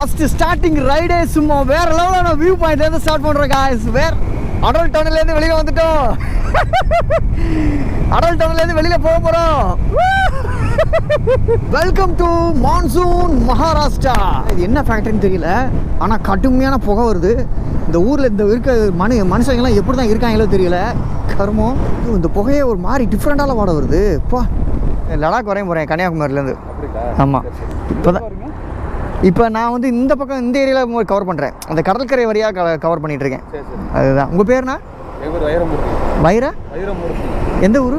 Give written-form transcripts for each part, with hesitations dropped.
First starting ரைடே சும்மா வேற லெவலான வியூ பாயிண்ட்ல இருந்து ஸ்டார்ட் பண்றோம் गाइस. வேற அடல் டனல்ல இருந்து வெளிய வந்துட்டோம். அடல் டனல்ல இருந்து வெளிய போக போறோம். Welcome to monsoon Maharashtra. இது என்ன ஃபேக்டரின்னு தெரியல, ஆனா கடுமையான புகை வருது. இந்த ஊர்ல இந்த இருக்க மனுஷங்க எல்லாம் எப்படி தான் இருக்காங்களோ தெரியல. கர்மம், இந்த புகையே ஒரு மாதிரி டிஃப்ரெண்டால வாட வருது. பா, லடாக் வரையும் போறேன் கன்னியாகுமரியிலேருந்து. ஆமாம், இப்போ நான் வந்து இந்த பக்கம் இந்த ஏரியாவில் கவர் பண்ணுறேன். அந்த கடற்கரை வழியாக கவர் பண்ணிட்டு இருக்கேன். அதுதான். உங்கள் பேர்னா? வைரா. எந்த ஊர்?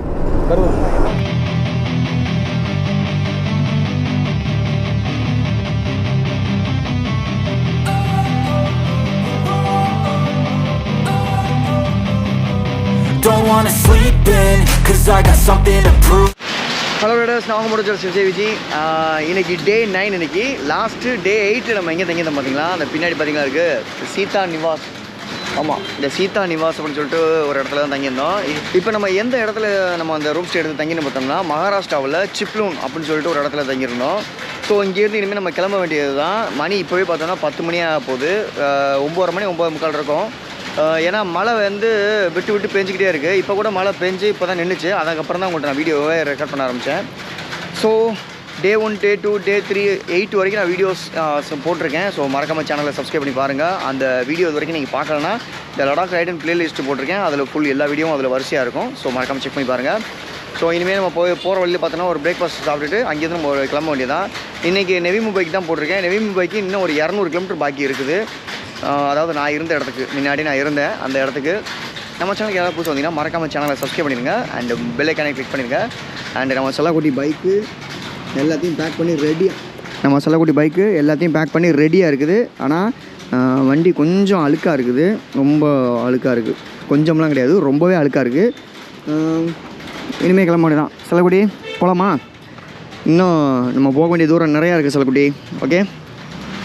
Don't wanna sleep in, cause I got something to prove. Hello Riders, நான் முடிச்சல் சிவஜி. இன்னைக்கு டே 9. இன்னைக்கு லாஸ்ட்டு டே 8 நம்ம எங்கே தங்கியிருந்தோம் பார்த்தீங்களா? அந்த பின்னாடி பார்த்தீங்களா இருக்குது சீதா நிவாஸ். ஆமாம், இந்த சீதா நிவாஸ் அப்படின்னு சொல்லிட்டு ஒரு இடத்துல தான் தங்கியிருந்தோம். இப்போ நம்ம எந்த இடத்துல நம்ம அந்த ரூம் ஸ்டே எடுத்து தங்கின்னு பார்த்தோம்னா மகாராஷ்டிராவில் சிப்லூன் அப்படின்னு சொல்லிட்டு ஒரு இடத்துல தங்கியிருந்தோம். ஸோ இங்கேருந்து இனிமேல் நம்ம கிளம்ப வேண்டியது தான். மணி இப்போவே பார்த்தோன்னா 10 மணி ஆக போகுது. 9:30 மணி 9:45 இருக்கும். ஏன்னா மழை வந்து விட்டு விட்டு பெஞ்சிக்கிட்டே இருக்குது. இப்போ கூட மழை பெஞ்சு இப்போ தான் நின்றுச்சு. அதுக்கப்புறம் தான் உங்கள்கிட்ட நான் வீடியோவை ரெக்கார்ட் பண்ண ஆரம்பித்தேன். ஸோ டே 1, டே 2, டே 3, 8 வரைக்கும் நான் வீடியோஸ் போட்டிருக்கேன். ஸோ மறக்காமல் சேனலை சப்ஸ்கிரைப் பண்ணி பாருங்கள். அந்த வீடியோ இது வரைக்கும் நீங்கள் பார்க்கலன்னா இந்த லடாக் ரைடன் பிளேலிஸ்ட்டு போட்டிருக்கேன். அதில் ஃபுல் எல்லா வீடியோவும் அதில் வரிசையாக இருக்கும். ஸோ மறக்காமல் செக் பண்ணி பாருங்கள். ஸோ இனிமேல் நம்ம போகிற வழியில் பார்த்தோன்னா ஒரு பிரேக்ஃபாஸ்ட் சாப்பிட்டுட்டு அங்கேருந்து நம்ம கிளம்ப வேண்டியதான். இன்றைக்கி நவி மும்பைக்கு தான் போட்டிருக்கேன். நவி மும்பைக்கு இன்னும் ஒரு 200 கிலோமீட்டர் பாக்கி இருக்குது. அதாவது நான் இருந்த இடத்துக்கு முன்னாடி நான் இருந்தேன் அந்த இடத்துக்கு. நம்ம சேனலுக்கு யாராவது புதுசு வந்தீங்கன்னா மறக்காமல் சேனலை சப்ஸ்கிரைப் பண்ணிடுங்க. அண்ட் பெல் ஐக்கானை கிளிக் பண்ணிடுங்க. அண்ட் நம்ம செல்லக்குட்டி பைக்கு எல்லாத்தையும் பேக் பண்ணி ரெடியாக இருக்குது. ஆனால் வண்டி கொஞ்சம் அழுக்காக இருக்குது. ரொம்ப அழுக்காக இருக்குது. கொஞ்சம்லாம் கிடையாது, ரொம்பவே அழுக்காக இருக்குது. இனிமேல் கிளம்ப வேண்டியதான். செல்லக்குட்டி போகலாமா? இன்னும் நம்ம போக வேண்டிய தூரம் நிறையா இருக்குது செல்லக்குட்டி. ஓகே.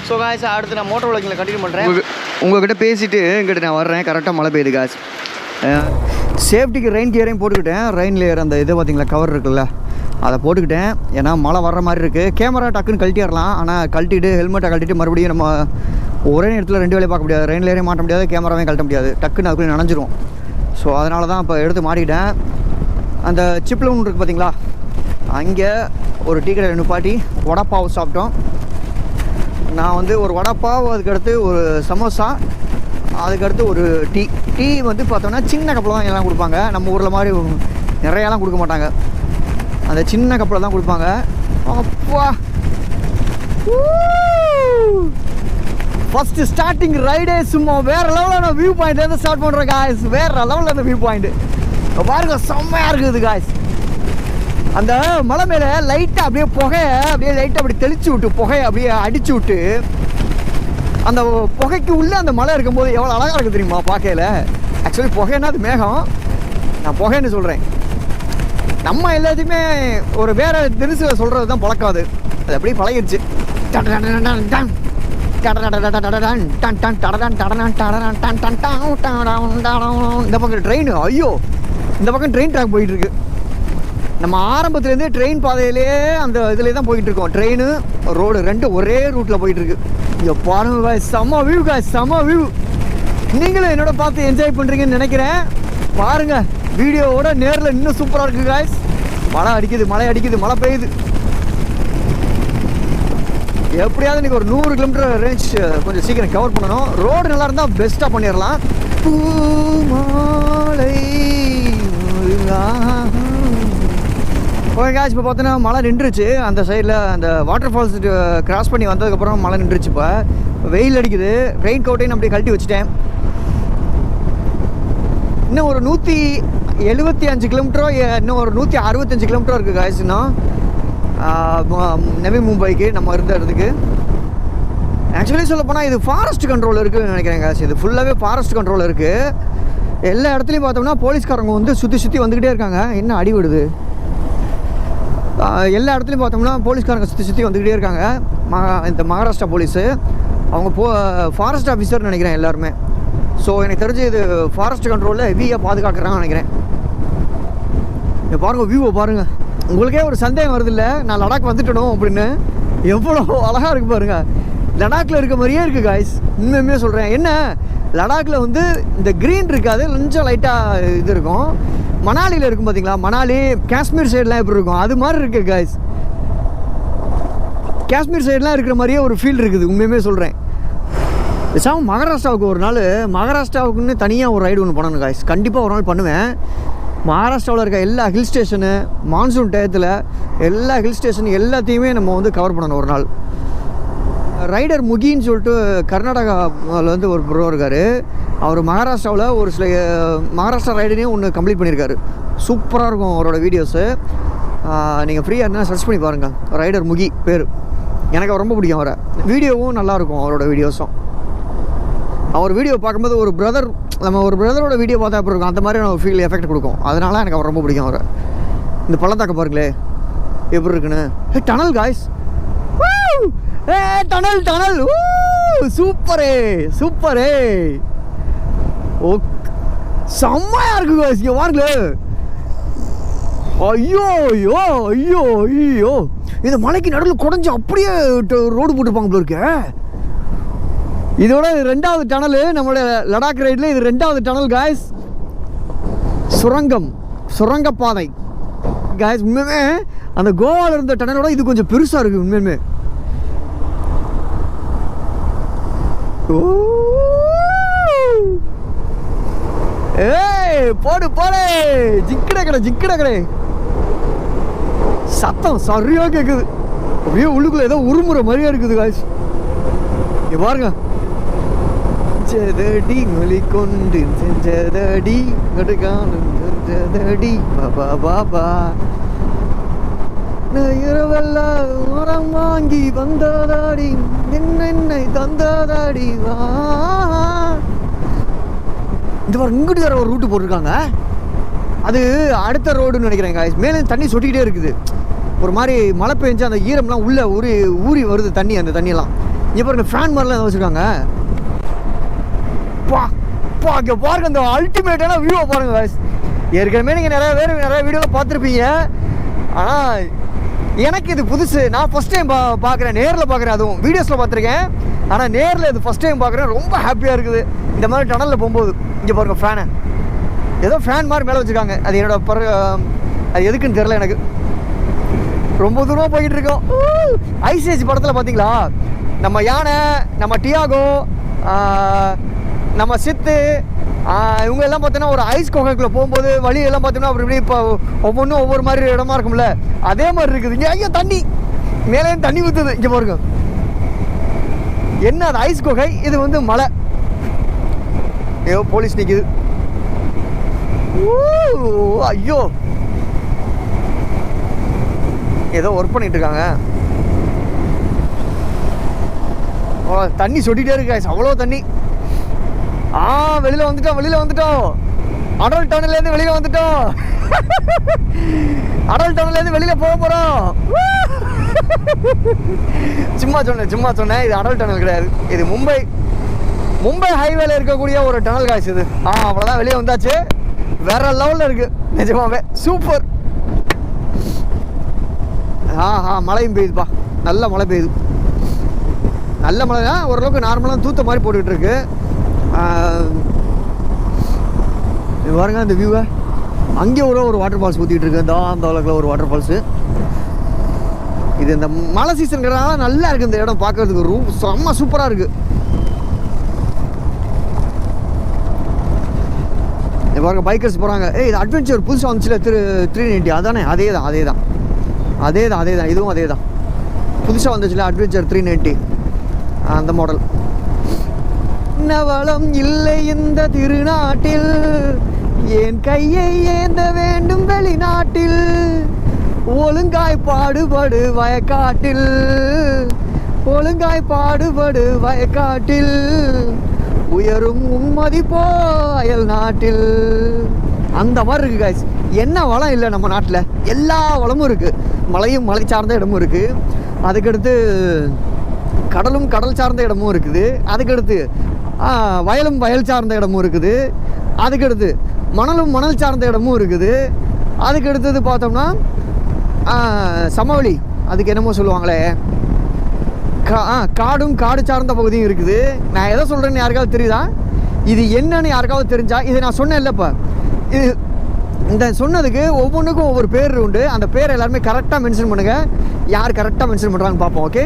ஸோ காய்ஸ், அடுத்து நான் மோட்டர் விளக்கில் கண்டினியூ பண்ணுறேன். உங்கள்கிட்ட பேசிவிட்டு இங்கிட்ட நான் வர்றேன். கரெக்டாக மழை பெய்யுது காய்ஸ். சேஃப்டிக்கு ரெயின் கியரையும் போட்டுக்கிட்டேன். ரெயின் லேயர் அந்த இது பார்த்திங்களா, கவர் இருக்குல்ல, அதை போட்டுக்கிட்டேன். ஏன்னா மழை வர்ற மாதிரி இருக்குது. கேமரா டக்குன்னு கழட்டிடலாம். ஆனால் கழட்டிட்டு ஹெல்மெட்டை கழட்டிட்டு மறுபடியும் நம்ம ஒரே நேரத்தில் 2 வேலையை பார்க்க முடியாது. ரெயின் லேயரையும் மாட்ட முடியாது, கேமராவையும் கழட்ட முடியாது. டக்குன்னு அதுக்குள்ளே நனைஞ்சிரும். ஸோ அதனால தான் இப்போ எடுத்து மாட்டிக்கிட்டேன். அந்த சிப்லூன் இருக்குது பார்த்திங்களா, அங்கே ஒரு டீ கடையில் நிப்பாட்டி வடைப்பாவு சாப்பிட்டோம். நான் வந்து ஒரு வடைப்பாவு, அதுக்கடுத்து ஒரு சமோசா, அதுக்கடுத்து ஒரு டீ வந்து பார்த்தோன்னா சின்ன கப்பில் தான் எல்லாம் கொடுப்பாங்க. நம்ம ஊரில் மாதிரி நிறையாலாம் கொடுக்க மாட்டாங்க. அந்த சின்ன கப்பில் தான் கொடுப்பாங்க. அப்பா, ஃபஸ்ட்டு ஸ்டார்டிங் ரைடே சும்மா வேறு லெவலான வியூ பாயிண்ட்லேருந்து ஸ்டார்ட் பண்ணுறோம் காய்ஸ். வேறு லெவலில் அந்த வியூ பாயிண்ட்டு பாருங்க, செம்மையாக இருக்குது காய்ஸ். அந்த மலை மேலே லைட்டாக அப்படியே புகையை அப்படியே லைட்டாக அப்படி தெளிச்சு விட்டு புகையை அப்படியே அடிச்சு விட்டு அந்த புகைக்கு உள்ளே அந்த மலை இருக்கும்போது எவ்வளோ அழகாக இருக்குது தெரியுமா பார்க்கையில். ஆக்சுவலி புகைன்னா அது மேகம், நான் புகைன்னு சொல்கிறேன். நம்ம எல்லாத்தையுமே ஒரு வேறு தினசில் சொல்கிறது தான் பழக்காது. அது அப்படியே பழகிடுச்சு. இந்த பக்கம் ட்ரெயின், ஐயோ இந்த பக்கம் ட்ரெயின் ட்ராக் போயிட்டுருக்கு. நம்ம ஆரம்பத்துலேருந்தே ட்ரெயின் பாதையிலே அந்த இதிலே தான் போயிட்டுருக்கோம். ட்ரெயின் ரோடு ரெண்டும் ஒரே ரூட்டில் போயிட்டுருக்கு. இங்கே பாருங்க காய்ஸ், செம்ம வியூ காய்ஸ், செம்ம வியூ. நீங்களும் என்னோட பார்த்து என்ஜாய் பண்ணுறீங்கன்னு நினைக்கிறேன். பாருங்கள், வீடியோவோட நேரில் இன்னும் சூப்பராக இருக்குது காய்ஸ். மழை அடிக்குது, மழை பெய்யுது. எப்படியாவது இன்றைக்கி ஒரு 100 கிலோமீட்டர் ரேஞ்ச் கொஞ்சம் சீக்கிரம் கவர் பண்ணணும். ரோடு நல்லா இருந்தால் பெஸ்ட்டாக பண்ணிடலாம். பூமாலை ஓகே காய்ஸ், இப்போ பார்த்தோன்னா மழை நின்றுச்சு. அந்த சைடில் அந்த வாட்டர் ஃபால்ஸ் கிராஸ் பண்ணி வந்ததுக்கப்புறம் மழை நின்றுச்சு. இப்போ வெயில் அடிக்குது. ரெயின் கோட்டையும் அப்படியே கழட்டி வச்சுட்டேன். இன்னும் ஒரு 175 கிலோமீட்டரோ, இன்னும் ஒரு 165 கிலோமீட்டரோ இருக்குது காய்ஸ். இன்னும் நவி மும்பைக்கு நம்ம இருந்த இடத்துக்கு. ஆக்சுவலி சொல்ல போனால் இது ஃபாரஸ்ட் கண்ட்ரோல் இருக்குதுன்னு நினைக்கிறேன் காய்ஸ். இது ஃபுல்லாகவே ஃபாரஸ்ட் கண்ட்ரோல் இருக்குது. எல்லா இடத்துலையும் பார்த்தோம்னா போலீஸ்காரங்க வந்து சுற்றி வந்துக்கிட்டே இருக்காங்க. என்ன அடி விடுது. எல்லா இடத்துலையும் பார்த்தோம்னா போலீஸ்காரங்க சுற்றி வந்துக்கிட்டே இருக்காங்க. இந்த மகாராஷ்டிரா போலீஸு அவங்க ஃபாரஸ்ட் ஆஃபீஸர்னு நினைக்கிறேன் எல்லாருமே. ஸோ எனக்கு தெரிஞ்சு இது ஃபாரஸ்ட் கண்ட்ரோலில் ஹெவியாக பாதுகாக்கிறாங்கன்னு நினைக்கிறேன். இங்கே பாருங்கள், வியூவை பாருங்கள். உங்களுக்கே ஒரு சந்தேகம் வருது இல்லை, நான் லடாக் வந்துட்டணும் அப்படின்னு. எவ்வளோ அழகாக இருக்குது பாருங்கள். லடாக்கில் இருக்க மாதிரியே இருக்குது காய்ஸ். உண்மையுமே சொல்கிறேன். என்ன லடாக்கில் வந்து இந்த க்ரீன் இருக்காது, கொஞ்சம் லைட்டாக இது இருக்கும். மணாலியில் இருக்கும் பார்த்தீங்களா, மணாலி காஷ்மீர் சைடெலாம் எப்படி இருக்கும் அது மாதிரி இருக்குது காய்ஸ். காஷ்மீர் சைடெலாம் இருக்கிற மாதிரியே ஒரு ஃபீல் இருக்குது. உண்மையுமே சொல்கிறேன். பேசாமல் மகாராஷ்டிராவுக்கு ஒரு நாள், மகாராஷ்டிராவுக்குன்னு தனியாக ஒரு ரைடு ஒன்று பண்ணணும் காய்ஸ். கண்டிப்பாக ஒரு நாள் பண்ணுவேன். மகாராஷ்டிராவில் இருக்க எல்லா ஹில் ஸ்டேஷனு, மான்சூன் டயத்தில் எல்லா ஹில் ஸ்டேஷன் எல்லாத்தையுமே நம்ம வந்து கவர் பண்ணணும் ஒரு நாள். ரைடர் முகின்னு சொல்லிட்டு கர்நாடகாவில் வந்து ஒரு ப்ரோ இருக்கார். அவர் மகாராஷ்டிராவில் ஒரு சில மகாராஷ்டிரா ரைடரையும் ஒன்று கம்ப்ளீட் பண்ணியிருக்காரு. சூப்பராக இருக்கும் அவரோட வீடியோஸு. நீங்கள் ஃப்ரீயாக இருந்தால் சர்ச் பண்ணி பாருங்கள். ரைடர் முகி பேர். எனக்கு ரொம்ப பிடிக்கும் அவரை. வீடியோவும் நல்லாயிருக்கும் அவரோட வீடியோஸும். அவர் வீடியோ பார்க்கும்போது ஒரு பிரதர், நம்ம ஒரு பிரதரோட வீடியோ பார்த்தா எப்படி இருக்கும் அந்த மாதிரி ஒரு ஃபீல் எஃபெக்ட் கொடுக்கும். அதனால எனக்கு அவர் ரொம்ப பிடிக்கும் அவரை. இந்த பள்ளத்தாக்க பாருங்களே எப்படி இருக்குன்னு. Tunnel guys. டனல் டனல் சூப்பரே சூப்பரே. ஓ செம்மையா இருக்கு காய்ஸ். இங்கே பாருங்களே. ஐயோ ஐயோ ஐயோ ஐயோ, இந்த மலைக்கு நடுவில் குடஞ்சி அப்படியே ரோடு போட்டுருப்பாங்க போல இருக்க. இதோட 2வது டனல் நம்மளோட லடாக் ரைடில். இது 2வது டனல் காய்ஸ். சுரங்கப்பாதை காய்ஸ். உண்மையுமே அந்த கோவாவில் இருந்த டனலோட இது கொஞ்சம் பெருசாக இருக்குது உண்மையுமே. ஏய் போடு போடு, ஜிக்கடை சத்தம் சரியா கேக்குது. அப்படியே உள்ளுக்குள்ள ஏதோ உருமுறை மாதிரியா இருக்குது காய்ஸ். இங்க பாருங்க. செஞ்சதடி மொழி கொண்டு செஞ்சதடி கடுகானும் செஞ்சதடி பாபா பாபா. இரவெல்லாம் மரம் வாங்கி வந்ததாடி என்னை தந்ததாடி வா. இந்த மாதிரி இங்கிட்டு வேற ஒரு ரூட்டு போட்டிருக்காங்க. அது அடுத்த ரோடுன்னு நினைக்கிறேன் காய்ஸ். மேலே தண்ணி சொட்டிக்கிட்டே இருக்குது. ஒரு மாதிரி மழை பெஞ்சு அந்த ஈரம்லாம் உள்ளே ஊறி வருது தண்ணி. அந்த தண்ணியெல்லாம் இங்கே பாருங்க, ஃபேன் மாதிரிலாம் வச்சுருக்காங்க. இங்கே பாருங்க அந்த அல்டிமேட்டான வியூவை பாருங்க காய்ஸ். ஏற்கனவே நீங்கள் நிறைய வீடியோவில் பார்த்துருப்பீங்க. ஆனால் எனக்கு இது புதுசு. நான் ஃபஸ்ட் டைம் பார்க்குறேன், நேரில் பார்க்குறேன். அதுவும் வீடியோஸில் பார்த்துருக்கேன், ஆனால் நேரில் இது ஃபஸ்ட் டைம் பார்க்குறேன். ரொம்ப ஹாப்பியாக இருக்குது இந்த மாதிரி டனலில் போகும்போது. இங்கே பாருங்க ஃபேனை, ஏதோ ஃபேன் மாதிரி மேலே வச்சுருக்காங்க. அது என்னோட அது எதுக்குன்னு தெரில எனக்கு. ரொம்ப தூரம் போய்கிட்டு இருக்கோம். ஐசிஐசி படத்தில் பார்த்தீங்களா, நம்ம யானை, நம்ம டியாகோ, நம்ம சித்து, இவங்க எல்லாம் பார்த்தீங்கன்னா ஒரு ஐஸ் குகைக்குள்ளே போகும்போது வழியெல்லாம் பார்த்தீங்கன்னா அப்படி இப்படி இப்போ ஒவ்வொன்றும் ஒவ்வொரு மாதிரி இடமா இருக்கும்ல, அதே மாதிரி இருக்குது. இங்கே ஐயோ தண்ணி மேலே தண்ணி ஊற்றுது. இங்கே பாருங்க என்ன, அது ஐஸ் குகை, இது வந்து மலை. ஐயோ போலீஸ் நிற்குது. ஐயோ ஏதோ ஒர்க் பண்ணிட்டு இருக்காங்க. தண்ணி சொட்டிகிட்டே இருக்கு, அவ்வளோ தண்ணி. வெளியில் வந்துட்டோம். அடல் டனல்லேருந்து வெளியில் வந்துட்டோம். அடல் டனல்லேருந்து வெளியில் போக போகிறோம். சும்மா சொன்னேன். இது அடல் டனல் கிடையாது. இது மும்பை ஹைவேல இருக்கக்கூடிய ஒரு டனல் காய்ஸ். இது அவ்வளோதான், வெளியே வந்தாச்சு. வேற லெவலில் இருக்கு நிஜமாவே. சூப்பர். மழையும் பெய்யுதுப்பா, நல்ல மழை பெய்யுது. நல்ல மழை தான், ஓரளவுக்கு நார்மலாக தூத்த மாதிரி போட்டுக்கிட்டு இருக்கு. பாருங்க அந்த வியூவை. அங்கே ஒரு வாட்டர் ஃபால்ஸ் ஊற்றிட்டு இருக்கு. அந்த அளவுக்குள்ள ஒரு வாட்டர் ஃபால்ஸு. இது இந்த மழை சீசனுங்கிறதுனால நல்லா இருக்குது இந்த இடம் பார்க்கறதுக்கு. செம்ம சூப்பராக இருக்குது. பாருங்க பைக்கர்ஸ் போகிறாங்க. இது அட்வென்ச்சர் புதுசாக வந்துச்சுல 390. அதானே, அதே தான். இதுவும் அதே தான். புதுசாக வந்துச்சுல அட்வென்ச்சர் 390, அந்த மாடல். நவளம் இல்லை இந்த திருநாட்டில், என் கையை ஏந்த வேண்டும் வெளிநாட்டில், ஒழுங்காய் பாடுபடு வயக்காட்டில், உயரும் உம்மதிப்போ அயல் நாட்டில். அந்த மாதிரி இருக்குது காய்ஸ். என்ன வளம் இல்லை நம்ம நாட்டில்? எல்லா வளமும் இருக்குது. மலையும் மலை சார்ந்த இடமும் இருக்குது. அதுக்கடுத்து கடலும் கடல் சார்ந்த இடமும் இருக்குது. அதுக்கடுத்து வயலும் வயல் சார்ந்த இடமும் இருக்குது. அதுக்கடுத்து மணலும் மணல் சார்ந்த இடமும் இருக்குது. அதுக்கடுத்தது பார்த்தோம்னா சமவெளி, அதுக்கு என்னமோ சொல்லுவாங்களே, காடும் காடு சார்ந்த பகுதியும் இருக்குது. நான் எதை சொல்கிறேன்னு யாருக்காவது தெரியுதா? இது என்னன்னு யாருக்காவது தெரிஞ்சா? இதை நான் சொன்னேன் இல்லைப்பா, இது இந்த சொன்னதுக்கு ஒவ்வொன்றுக்கும் ஒவ்வொரு பேர் உண்டு. அந்த பேர் எல்லாருமே கரெக்டாக மென்ஷன் பண்ணுங்கள். யார் கரெக்டாக மென்ஷன் பண்ணுறாங்கன்னு பார்ப்போம். ஓகே,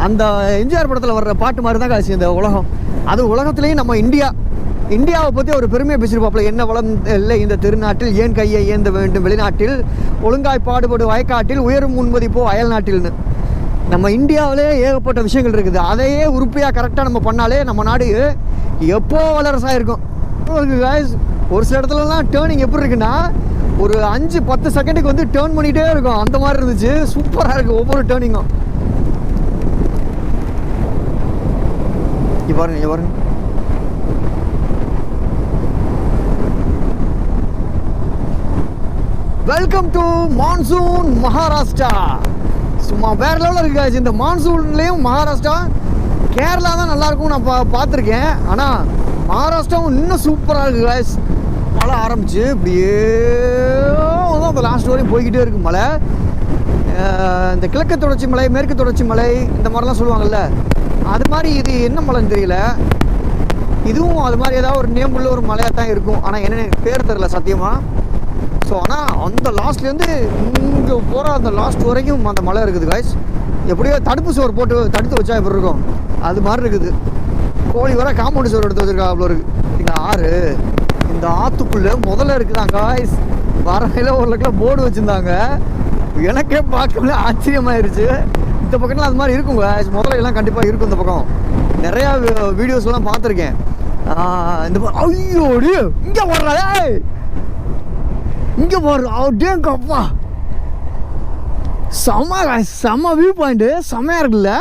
அந்த எம்ஜிஆர் படத்தில் வர்ற பாட்டு மாதிரி தான் காசு இந்த உலகம். அது உலகத்துலேயும் நம்ம இந்தியாவை பற்றி ஒரு பெருமையை பேசியிருப்பாப்புல. என்ன வளம் இல்லை இந்த திருநாட்டில், ஏன் கையை ஏந்த வேண்டும் வெளிநாட்டில், ஒழுங்காய் பாடுபடு வயக்காட்டில், உயரும் முன்மதி போ அயல் நாட்டில்னு. நம்ம இந்தியாவிலே ஏகப்பட்ட விஷயங்கள் இருக்குது. அதையே உறுப்பியாக கரெக்டாக நம்ம பண்ணாலே நம்ம நாடு எப்போ வல்லரசாக இருக்கும். ஒரு சில இடத்துலலாம் டேர்னிங் எப்படி இருக்குன்னா, ஒரு 5-10 செகண்டுக்கு வந்து டேர்ன் பண்ணிகிட்டே இருக்கும். அந்த மாதிரி இருந்துச்சு. சூப்பராக இருக்குது ஒவ்வொரு டேர்னிங்கும். பாருங்க. Welcome to monsoon Maharashtra. சும்மா வேற லெவலில் இருக்கு. இந்த மான்சூன்லேயும் மகாராஷ்டிரா, கேரளா தான் நல்லாயிருக்கும் நான் பார்த்துருக்கேன். ஆனால் மகாராஷ்டிராவும் இன்னும் சூப்பராக இருக்குது காய்ஸ். மழை ஆரம்பிச்சு இப்படியே அந்த லாஸ்ட் வரையும் போய்கிட்டே இருக்கு மழை. இந்த கிழக்கு தொடர்ச்சி மலை, மேற்கு தொடர்ச்சி மலை, இந்த மாதிரிலாம் சொல்லுவாங்கள்ல, அது மாதிரி இது என்ன மலைன்னு தெரியல. இதுவும் அது மாதிரி ஏதாவது ஒரு நேம் உள்ள ஒரு மலையாக தான் இருக்கும். ஆனால் என்ன பேர் தெரில சத்தியமாக. ஸோ ஆனால் அந்த லாஸ்ட்லேருந்து இங்கே போகிற அந்த லாஸ்ட் வரைக்கும் அந்த மலை இருக்குது காய்ஸ். எப்படியோ தடுப்பு சோறு போட்டு தடுத்து வச்சா எப்படி இருக்கும் அது மாதிரி இருக்குது. கோழி வர காம்பவுண்டு சோறு எடுத்து வச்சுருக்கா அவ்வளோ இருக்குது. இந்த ஆறு, இந்த ஆற்றுக்குள்ளே முதல்ல இருக்குதான் காய்ஸ். வரையில் ஒரு லக்கில் போர்டு வச்சுருந்தாங்க. எனக்கே பார்க்கல ஆச்சரியமாயிருச்சு. இந்த பக்கம்லாம் அது மாதிரி இருக்குங்க முதல்ல எல்லாம் கண்டிப்பாக இருக்கும். இந்த பக்கம் நிறையா வீடியோஸ்லாம் பார்த்துருக்கேன். இந்த ஐயோடி இங்கே போடுறா, இங்கே போடுற அப்படியேங்கப்பா, செம்ம வியூ பாயிண்ட்டு, செம்மையாக இருக்குல்ல.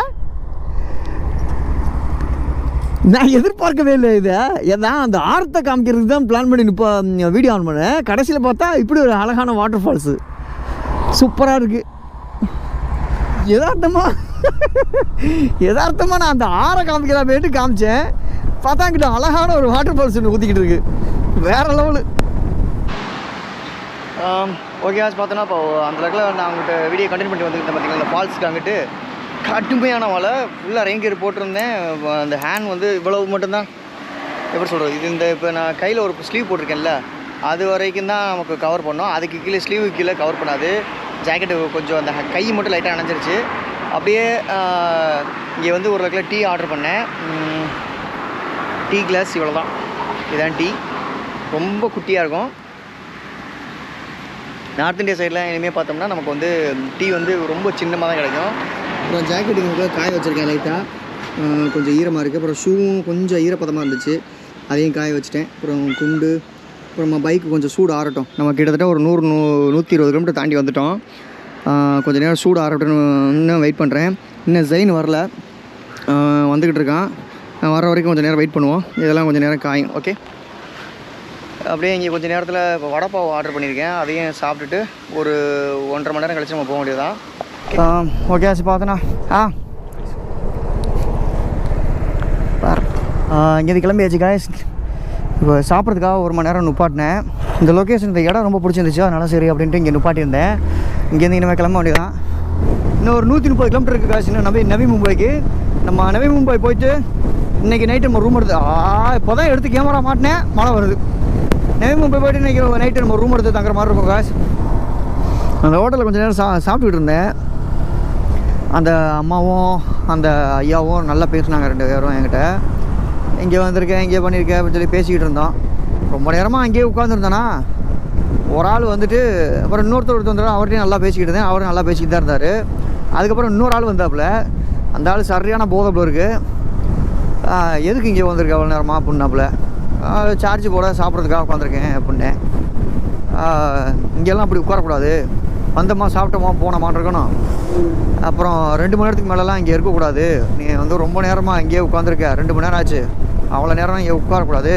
நான் எதிர்பார்க்கவே இல்லை இதை. ஏன்னா அந்த ஆர்த்தை காமிக்கிறதுக்கு தான் பிளான் பண்ணி இப்போ வீடியோ ஆன் பண்ணேன். கடைசியில் பார்த்தா இப்படி ஒரு அழகான வாட்டர் ஃபால்ஸு சூப்பராக இருக்குது. யதார்த்தமாக நான் அந்த ஆறை காமிக்கலாம் போயிட்டு காமிச்சேன். பார்த்தா கிட்ட அழகான ஒரு வாட்டர் ஃபால்ஸ் ஒன்று ஊற்றிக்கிட்டு இருக்கு. வேறு லெவலு. ஓகே ஆச்சு பார்த்தோன்னா இப்போ அந்த இடத்துல நான் உங்கள்கிட்ட வீடியோ கண்டினியூ பண்ணி வந்துருக்கேன். பார்த்தீங்கன்னா இந்த ஃபால்ஸுக்கு அங்கிட்டு கடுமையான மழை, ஃபுல்லாக ரெயின் கியர் போட்டிருந்தேன். அந்த ஹேண்ட் வந்து இவ்வளவு மட்டும்தான், எப்படி சொல்கிறது, இது இந்த இப்போ நான் கையில் ஒரு ஸ்லீவ் போட்டிருக்கேன்ல, அது வரைக்கும் தான் நமக்கு கவர் பண்ணோம். அதுக்கு கீழே ஸ்லீவுக்கு கீழே கவர் பண்ணாது. ஜாக்கெட்டு கொஞ்சம் அந்த கை மட்டும் லைட்டாக நனைஞ்சிருச்சு. அப்படியே இங்கே வந்து ஒரு லக்கில் டீ ஆர்டர் பண்ணேன். டீ கிளாஸ் இவ்வளோ தான். இதுதான் டீ, ரொம்ப குட்டியாக இருக்கும். நார்த் இந்தியா சைடில் இனிமேல் பார்த்தோம்னா நமக்கு வந்து டீ வந்து ரொம்ப சின்னமாக தான் கிடைக்கும். அப்புறம் ஜாக்கெட்டுக்கு காய வச்சுருக்கேன் லைட்டாக, கொஞ்சம் ஈரமாக இருக்குது. அப்புறம் ஷூவும் கொஞ்சம் ஈரப்பதமாக இருந்துச்சு, அதையும் காய வச்சுட்டேன். அப்புறம் துண்டு, அப்புறம் நம்ம பைக்கு கொஞ்சம் சூடு ஆறட்டும். நம்ம கிட்டத்தட்ட ஒரு 100-120 கிலோமீட்டர் தாண்டி வந்துட்டோம். கொஞ்சம் நேரம் சூடு ஆறட்டும்னு இன்னும் வெயிட் பண்ணுறேன். இன்னும் ஜெயின் வரல, வந்துக்கிட்டு இருக்கான். வர வரைக்கும் கொஞ்சம் நேரம் வெயிட் பண்ணுவோம். இதெல்லாம் கொஞ்சம் நேரம் காயும். ஓகே, அப்படியே இங்கே கொஞ்சம் நேரத்தில் இப்போ வடைப்பாவு ஆர்டர் பண்ணியிருக்கேன். அதையும் சாப்பிட்டுட்டு ஒரு 1.5 மணி நேரம் கழிச்சு நம்ம போக வேண்டியதுதான். ஓகே ஆச்சு பார்த்தோண்ணா. இங்கேருந்து கிளம்பியாச்சு காய்ஸ். இப்போ சாப்பிட்றதுக்காக 1 மணி நேரம் நிப்பாட்டினேன். இந்த லொக்கேஷன், இந்த இடம் ரொம்ப பிடிச்சிருந்துச்சு, அதனால சரி அப்படின்ட்டு இங்கே நிப்பாட்டியிருந்தேன். இங்கேருந்து இனிமேல் கிளம்ப வேண்டியதான். இன்னும் ஒரு 130 கிலோமீட்டர் இருக்குது காய்ஸ். இன்னும் நவி மும்பைக்கு. நம்ம நவி மும்பை போயிட்டு இன்றைக்கி நைட்டு நம்ம ரூம் எடுத்து இப்போ தான் எடுத்து கேமரா மாட்டினேன், மழை வருது. நவி மும்பை போய்ட்டு இன்றைக்கி நைட்டு நம்ம ரூம் எடுத்து தங்குற மாதிரி இருக்கும் காய்ஸ். அந்த ஹோட்டலில் கொஞ்சம் நேரம் சாப்பிட்டுக்கிட்டு இருந்தேன். அந்த அம்மாவும் அந்த ஐயாவும் நல்லா பேசினாங்க 2 பேரும் என்கிட்ட. இங்கே வந்திருக்கேன், இங்கே பண்ணியிருக்கேன் அப்படின்னு சொல்லி பேசிக்கிட்டு இருந்தோம். ரொம்ப நேரமாக அங்கேயே உட்காந்துருந்தேன்னா ஒரு ஆள் வந்துட்டு, அப்புறம் இன்னொருத்தர் வந்துடும், அவர்கிட்டையும் நல்லா பேசிக்கிட்டு இருந்தேன். அவரும் நல்லா பேசிக்கிட்டு தான் இருந்தார். அதுக்கப்புறம் இன்னொரு ஆள் வந்தாப்புல. அந்த ஆள் சரியான போதைப்பில் இருக்குது. எதுக்கு இங்கே வந்திருக்க அவ்வளோ நேரமாக அப்படின்னாப்புல. சார்ஜ் போட சாப்பிட்றதுக்காக உட்காந்துருக்கேன் அப்படின்னேன். இங்கெல்லாம் அப்படி உட்காரக்கூடாது, வந்தோமா சாப்பிட்டோமா போனோமான்னு இருக்கணும். அப்புறம் 2 மணி நேரத்துக்கு மேலெலாம் இங்கே இருக்கக்கூடாது. நீ வந்து ரொம்ப நேரமாக இங்கேயே உட்காந்துருக்க, 2 மணி நேரம் ஆச்சு, அவ்வளோ நேரம் இங்கே உட்காரக்கூடாது,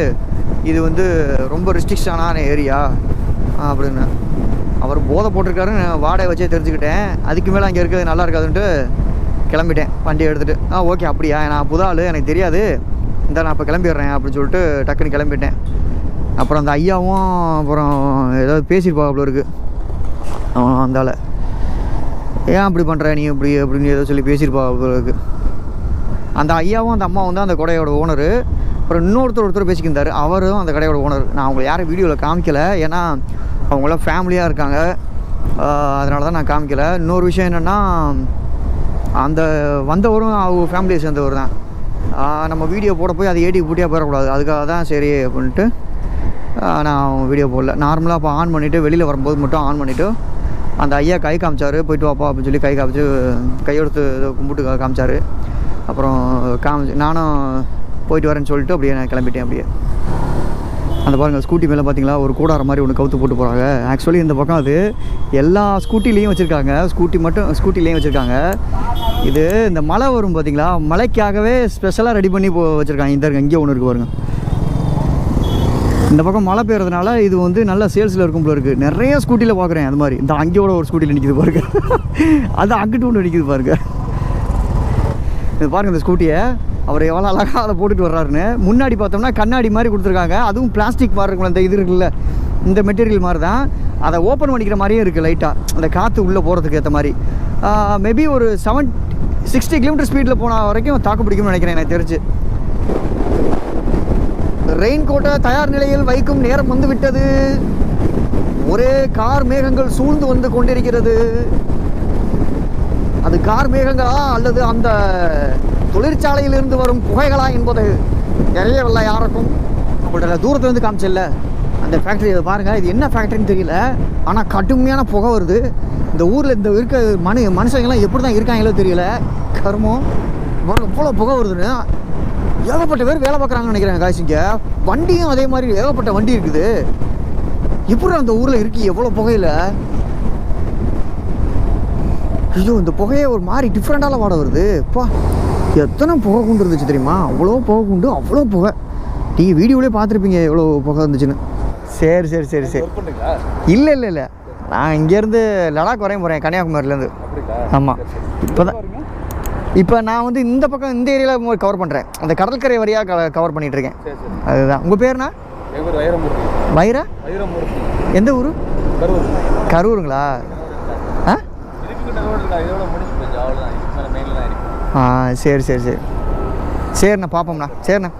இது வந்து ரொம்ப ரெஸ்ட்ரிக்ஷனான ஏரியா அப்படின்னு. அவர் போதை போட்டிருக்காருன்னு வாடகை வச்சே தெரிஞ்சுக்கிட்டேன். அதுக்கு மேலே அங்கே இருக்கிறது நல்லா இருக்காதுன்ட்டு கிளம்பிட்டேன் வண்டியை எடுத்துகிட்டு. ஓகே அப்படியா, நான் புது ஆள், எனக்கு தெரியாது, இந்த நான் இப்போ கிளம்பிடுறேன் அப்படின்னு சொல்லிட்டு டக்குன்னு கிளம்பிட்டேன். அப்புறம் அந்த ஐயாவும் அப்புறம் ஏதாவது பேசியிருப்பாப்புல இருக்குது அந்த ஆளை. ஏன் அப்படி பண்ணுற நீ இப்படி அப்படின்னு ஏதோ சொல்லி பேசியிருப்பாப்புல இருக்குது. அந்த ஐயாவும் அந்த அம்மாவும் தான் அந்த கடையோட ஓனரு. அப்புறம் ஒருத்தர் பேசிக்கிருந்தார், அவரும் அந்த கடையோட ஓனர். நான் அவங்களை யாரும் வீடியோவில் காமிக்கலை, ஏன்னா அவங்களாம் ஃபேமிலியாக இருக்காங்க, அதனால தான் நான் காமிக்கலை. இன்னொரு விஷயம் என்னென்னா, அந்த வந்தவரும் அவங்க ஃபேமிலியை சேர்ந்தவர் தான். நம்ம வீடியோ போட போய் அதை ஏடி பூட்டியாக போயிடக்கூடாது, அதுக்காக தான் சரி அப்படின்ட்டு நான் வீடியோ போடல. நார்மலாக அப்போ ஆன் பண்ணிவிட்டு வெளியில் வரும்போது மட்டும் ஆன் பண்ணிவிட்டு அந்த ஐயா கை காமிச்சார், போய்ட்டு வாப்பா அப்படின்னு சொல்லி கை காமிச்சு கையெடுத்து கும்பிட்டு காமிச்சார். அப்புறம் நானும் போயிட்டு வரேன்னு சொல்லிட்டு அப்படியே நான் கிளம்பிட்டேன். அப்படியே அந்த பாருங்கள் ஸ்கூட்டி மேலே பார்த்தீங்களா ஒரு கூடார மாதிரி ஒன்று கவுத்து போட்டு போகிறாங்க. ஆக்சுவலி இந்த பக்கம் அது எல்லா ஸ்கூட்டிலையும் வச்சுருக்காங்க, ஸ்கூட்டிலையும் வச்சுருக்காங்க. இது இந்த மழை வரும் பார்த்தீங்களா, மழைக்காகவே ஸ்பெஷலாக ரெடி பண்ணி வச்சுருக்காங்க. இந்த இங்கே ஒன்று இருக்குது பாருங்கள், இந்த பக்கம் மழை பெய்யறதுனால இது வந்து நல்ல சேல்ஸில் இருக்கும் போல இருக்குது. நிறைய ஸ்கூட்டியில் பார்க்குறேன் அது மாதிரி. இந்த அங்கேயோட ஒரு ஸ்கூட்டியில் நிற்கிது பாருங்க, அது அங்கிட்டு ஒன்று நிற்கிது பாருங்க. இது பாருங்கள் இந்த ஸ்கூட்டியை அவர் எவ்வளோ அழகாக அதை போட்டுட்டு வர்றாருன்னு. முன்னாடி பார்த்தோம்னா கண்ணாடி மாதிரி கொடுத்துருக்காங்க, அதுவும் பிளாஸ்டிக் மாதிரி இருக்கும்ல, இந்த இது இருக்குல்ல, இந்த மெட்டீரியல் மாதிரி தான். அதை ஓப்பன் பண்ணிக்கிற மாதிரியே இருக்குது லைட்டாக, அந்த காற்று உள்ளே போகிறதுக்கு ஏற்ற மாதிரி. மேபி ஒரு 60 கிலோமீட்டர் ஸ்பீடில் போன வரைக்கும் தாக்கு பிடிக்கும்னு நினைக்கிறேன் எனக்கு தெரிஞ்சு. ரெயின் கோட்டை தயார் நிலையில் வைக்கும் நேரம் வந்து விட்டது. ஒரே கார் மேகங்கள் சூழ்ந்து வந்து கொண்டிருக்கிறது. அது கார் மேகங்களா அல்லது அந்த தொழிற்சாலையிலிருந்து வரும் புகைகளா என்பது தெரியவில்லை யாருக்கும். நம்மள்ட்ட தூரத்துலேருந்து காமிச்சில்ல அந்த ஃபேக்ட்ரி, அதை பாருங்கள், இது என்ன ஃபேக்ட்ரின்னு தெரியல, ஆனால் கடுமையான புகை வருது. இந்த ஊரில் இந்த இருக்க மனுஷங்கள்லாம் எப்படி தான் இருக்காங்களோ தெரியல, கருமம் எவ்வளோ புகை வருதுன்னு. ஏகப்பட்ட பேர் வேலை பார்க்குறாங்கன்னு நினைக்கிறேன் காய்ச்சிங்க. வண்டியும் அதே மாதிரி ஏகப்பட்ட வண்டி இருக்குது. எப்படி அந்த ஊரில் இருக்கு எவ்வளோ புகையில். ஐயோ, இந்த புகையை ஒரு மாதிரி டிஃப்ரெண்டால வாட வருது. அப்பா எத்தனை புகை குண்டு இருந்துச்சு தெரியுமா, அவ்வளோ புகை குண்டு, அவ்வளோ புகை. நீங்கள் வீடியோவிலே பார்த்துருப்பீங்க எவ்வளோ புகை இருந்துச்சுன்னு. சரி சரி சரி சரி இல்லை இல்லை இல்லை, நான் இங்கேருந்து லடாக் வரையும் போகிறேன், கன்னியாகுமரியிலேருந்து. ஆமாம், இப்போ நான் வந்து இந்த பக்கம் இந்த ஏரியாவில் கவர் பண்ணுறேன், அந்த கடற்கரை வழியாக கவர் பண்ணிகிட்ருக்கேன். அதுதான். உங்கள் பேர்னா? வைரா? எந்த ஊர்? கரூருங்களா? சரி சரி சரி சரிண்ணா, பார்ப்போம்ண்ணா. சரிண்ணா.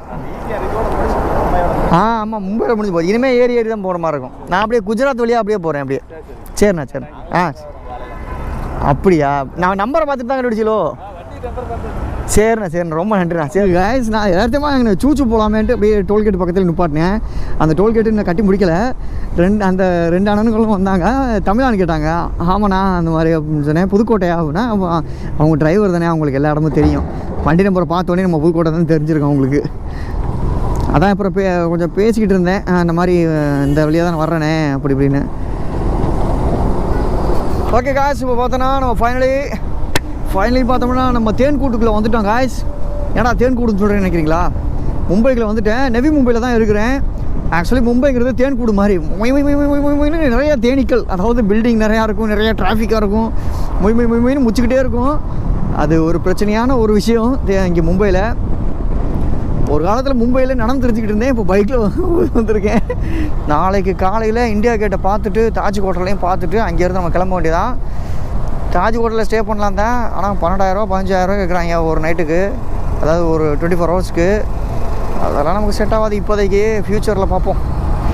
ஆமாம், மும்பையில் முடிஞ்சு போகுது. இனிமேல் ஏறி தான் போகிற மாதிரி இருக்கும். நான் அப்படியே குஜராத் வழியாக அப்படியே போகிறேன் அப்படியே. சரிண்ணா சரிண்ணா. அப்படியா? நான் நம்பரை பார்த்துட்டு தான் கண்டுபிடிச்சிலோ. சரிண்ணா சரிண்ணா, ரொம்ப நன்றிண்ணா. சரி காய்ஸ், நான் எல்லாத்தையுமா எங்கே சூச்சு போகலாமேன்ட்டு அப்படியே டோல்கேட் பக்கத்தில் நிப்பாட்டினேன். அந்த டோல்கேட்டு நான் கட்டி முடிக்கலை. அந்த ரெண்டு அண்ணனுங்களும் வந்தாங்க, தமிழான்னு கேட்டாங்க. ஆமாண்ணா அந்த மாதிரி அப்படின்னு சொன்னேன். புதுக்கோட்டையா அப்படின்னா, அவங்க டிரைவர் தானே, அவங்களுக்கு எல்லா இடமும் தெரியும். வண்டி நம்பரை பார்த்தோன்னே நம்ம புதுக்கோட்டை தான் தெரிஞ்சிருக்கோம் அவங்களுக்கு. அதான் அப்புறம் கொஞ்சம் பேசிக்கிட்டு இருந்தேன், இந்த மாதிரி இந்த வழியாக தான் வர்றேனே அப்படி இப்படின்னு. ஓகே காய்ஸ், இப்போ பார்த்தோன்னா நம்ம ஃபைனலி பார்த்தோம்னா நம்ம தேன்கூட்டுக்குள்ளே வந்துட்டோம் காய்ஸ். ஏன்னா தேன்கூடுன்னு சொல்கிறேன்னு நினைக்கிறீங்களா? மும்பைக்குள்ளே வந்துட்டேன். நவி மும்பையில் தான் இருக்கிறேன். ஆக்சுவலி மும்பைங்கிறது தேன்கூடு மாதிரி, நிறைய தேனீக்கள், அதாவது பில்டிங் நிறையா இருக்கும், நிறையா டிராஃபிக்காக இருக்கும், மொய்னு முச்சிக்கிட்டே இருக்கும். அது ஒரு பிரச்சனையான ஒரு விஷயம் இங்கே மும்பையில். ஒரு காலத்தில் மும்பையில் நடந்து தெரிஞ்சுக்கிட்டு இருந்தேன், இப்போ பைக்கில் வந்திருக்கேன். நாளைக்கு காலையில் இந்தியா கேட்டை பார்த்துட்டு தாஜ் ஹோட்டலையும் பார்த்துட்டு அங்கேருந்து நம்ம கிளம்ப வேண்டியதான். தாஜ் ஹோட்டலில் ஸ்டே பண்ணலாம் தான், ஆனால் 12,000 15,000 கேட்குறாங்க ஒரு நைட்டுக்கு, அதாவது ஒரு 24 ஹவர்ஸ்க்கு. அதெல்லாம் நமக்கு செட் ஆகாது இப்போதைக்கு, ஃப்யூச்சரில் பார்ப்போம்.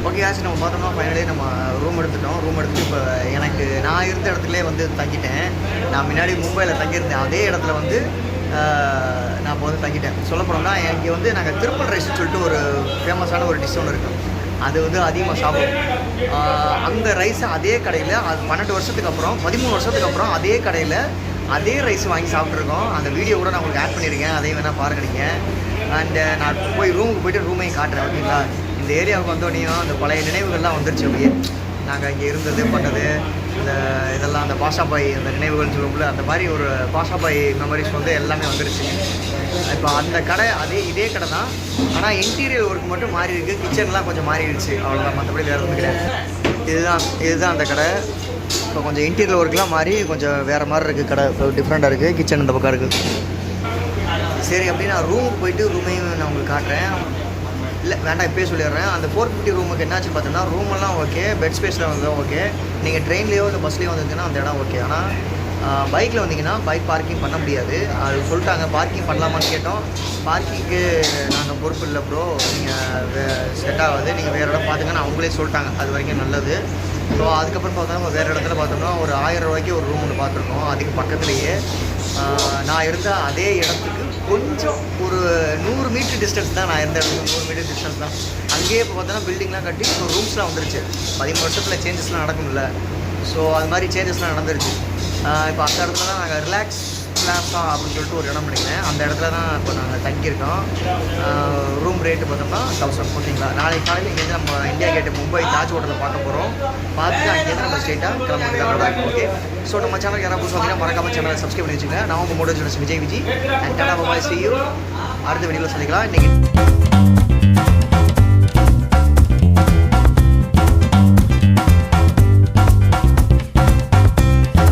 ஓகே ஆச்சு, நம்ம பார்த்தோம்னா ஃபைனலி நம்ம ரூம் எடுத்துகிட்டு இப்போ நான் இருந்த இடத்துலேயே வந்து தங்கிட்டேன். நான் முன்னாடி மும்பையில் தங்கியிருந்தேன், அதே இடத்துல வந்து நான் இப்போ வந்து தங்கிட்டேன். சொல்ல போனோம்னா இங்கே வந்து நாங்கள் திருப்பல் ரைஸ்ன்னு சொல்லிட்டு ஒரு ஃபேமஸான ஒரு டிஷ் ஒன்று இருக்குது, அது வந்து அதிகமாக சாப்பிடுவோம். அந்த ரைஸை அதே கடையில் 12 வருஷத்துக்கு அப்புறம் 13 வருஷத்துக்கு அப்புறம் அதே கடையில் அதே ரைஸ் வாங்கி சாப்பிட்ருக்கோம். அந்த வீடியோ கூட நான் உங்களுக்கு ஆட் பண்ணியிருக்கேன், அதையும் வேணால் பாருங்க. அண்ட் நான் ரூமுக்கு போய்ட்டு ரூமையும் காட்டுறேன். ஓகேங்களா? இந்த ஏரியாவுக்கு வந்தோடனையும் அந்த பழைய நினைவுகள்லாம் வந்துருச்சு. அப்படியே நாங்கள் இங்கே இருந்தது பண்ணது இந்த இதெல்லாம், அந்த பாஷாபாய் அந்த நினைவுகள்னு சொல்லுவோம்ல, அந்த மாதிரி ஒரு பாஷாபாய் மெமரிஸ் வந்து எல்லாமே வந்துருச்சு. இப்போ அந்த கடை இதே கடை தான், ஆனால் இன்டீரியர் ஒர்க் மட்டும் மாறி இருக்குது, கிச்சன்லாம் கொஞ்சம் மாறிடுச்சு, அவ்வளோதான். மற்றபடி வேறு ஒன்றும் கிடையாது. இதுதான் அந்த கடை. இப்போ கொஞ்சம் இன்டீரியர் ஒர்க்லாம் மாறி கொஞ்சம் வேறு மாதிரி இருக்குது கடை, டிஃப்ரெண்ட்டாக இருக்குது. கிச்சன் இந்த பக்கம் இருக்குது. சரி, அப்படி நான் ரூமுக்கு போயிட்டு ரூமையும் நான் உங்களுக்கு காட்டுறேன். இல்லை வேண்டாம், இப்போயே சொல்லிடுறேன். அந்த 450 ரூமுக்கு என்னாச்சு பார்த்தோன்னா, ரூமெல்லாம் ஓகே, பெட் ஸ்பேஸில் வந்து ஓகே. நீங்கள் ட்ரெயின்லேயோ இல்லை பஸ்லேயோ வந்துருந்தீங்கன்னா அந்த இடம் ஓகே. ஆனால் பைக்கில் வந்தீங்கன்னா பைக் பார்க்கிங் பண்ண முடியாது. அது சொல்லிட்டாங்க. பார்க்கிங் பண்ணலாமான்னு கேட்டோம். பார்க்கிங்க்கு நாங்கள் பொறுப்பு இல்லை ப்ரோ, நீங்கள் செட் ஆகாது, நீங்கள் வேறு இடம் பார்த்துங்கன்னு அவங்களே சொல்லிட்டாங்க. அது வரைக்கும் நல்லது. ஸோ அதுக்கப்புறம் பார்த்தா நம்ம வேறு இடத்துல பார்த்தோம்னா ஒரு 1000 ரூபாய்க்கு ஒரு ரூம் ஒன்று பார்த்துருக்கோம். அதுக்கு பக்கத்துலேயே நான் இருந்த அதே இடத்துக்கு கொஞ்சம் ஒரு 100 மீட்டர் டிஸ்டன்ஸ் தான். நான் இருந்த இடத்துக்கு 100 மீட்டர் டிஸ்டன்ஸ் தான். அங்கேயே இப்போ பார்த்தோன்னா பில்டிங்லாம் கட்டி இப்போ ரூம்ஸ்லாம் வந்துருச்சு. 13 வருஷத்தில் சேஞ்சஸ்லாம் நடக்கும்ல. ஸோ அது மாதிரி சேஞ்சஸ்லாம் நடந்துருச்சு. இப்போ அந்த இடத்துல தான் நாங்கள் ரிலாக்ஸ் பிளாஸா அப்படின்னு சொல்லிட்டு ஒரு இடம் பண்ணிக்கிறேன். அந்த இடத்துல தான் இப்போ நாங்கள் தங்கியிருக்கோம். ரூம் ரேட்டு பார்த்தோம்னா 1000. ஓகேங்களா? நாளைக்கு காலையில் இங்கேருந்து நம்ம இந்தியா கேட்டு மும்பை தாஜ் ஹோட்டலில் பார்க்க போகிறோம். பார்த்துட்டு அங்கேருந்து நம்ம ஸ்ட்ரெயிட்டாக கிளம்பி தான். ஓகே, ஸோ நம்ம சேனலுக்கு யாராவது புதுசு வந்தீங்கன்னா மறக்காம சேனலை சப்ஸ்கிரைப் பண்ணி வச்சுங்க. நான் உங்கள் motivation Vijay and Tata bye, see you. அடுத்த வீடியோவில் சந்திக்கலாம். இன்றைக்கி